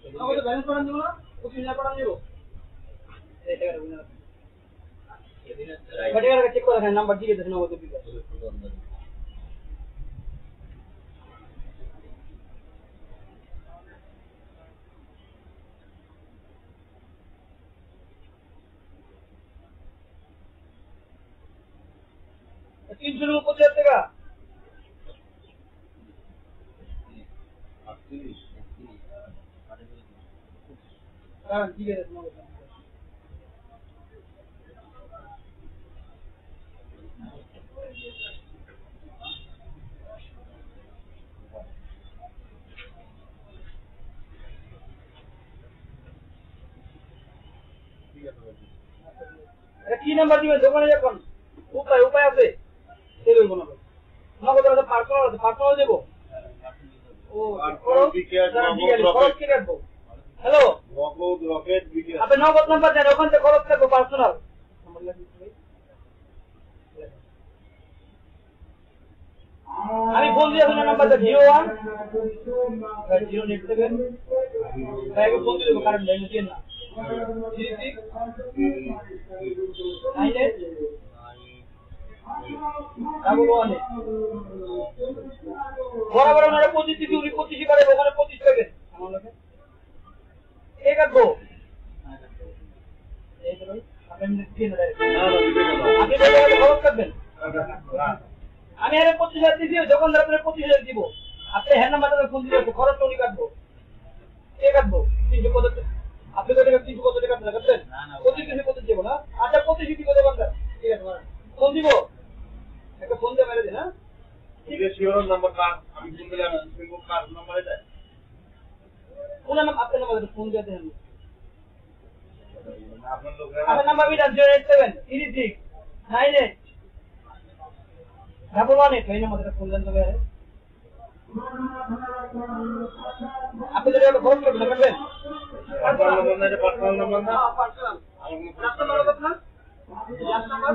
আমাদের ব্যালেন্স পাঠান দিব না 25,000 পাঠান দিব এই টাকাটা বুঝা টাকাটা চেক করে রাখেন নাম্বার দিয়ে দেন আমাদের বিকাশ 325 টাকা হ্যাঁ ঠিক আছে তোমাকে কি নাম্বার দিবেন দোকানে যখন উপায় আছে সেই দেব না নগদ আছে পার্সোনাল দেব ও খরচ কি রাখবো হ্যালো নগদ রকেট বিকাশ আপনি নগদ নাম্বার দেন ওখান থেকে খরচ রাখবো পার্সোনাল নাম্বার লাগবে আমি ফোন দিয়ে আপনার নাম্বারটা 01 097 ভাইকে ফোন দিয়ে দেবো কারণ লাইনে দিয়ে না 36 98 বরাবর ওনারা 25 থেকে উনি 25 করে ওখানে 25 টাকা আমার লাগে ঠিক আছে এই তো ভাই আপনি দিয়ে না আপনি বলে খরচ করবেন আমি আরে 25,000 দিছি দোকানদার আপনার 25,000 দিব আপনি হ্যাঁ নাম্বারটা ফোন দিলে খরচ উনি কাটবো কে কাটবো 300 কত আপনি কত টাকা 300 কত টাকা কাটবেন না 25 কত দেব না আচ্ছা 25 দিব দোকানদার ঠিক আছে ফোন দিব একটা ফোন দিয়ে মেরে দিন হ্যাঁ ঠিক আছে শিওর নাম্বার কার্ড আমি ফোন দিলাম ফেসবুক কার্ড নাম্বার এটা কোন নাম আপনার নাম্বার ফোন দিয়ে দেন আপনার লোক আপনার নাম্বার বিটা 087 36 98 ডাবল 1 এই নাম্বারটা ফোন দেন তবে আপনি যদি একটা ফোন করবেন পার্সোনাল নাম্বার না এটা পার্সোনাল নাম্বার না পার্সোনাল আমার নাম্বার কত না লাস্ট নাম্বার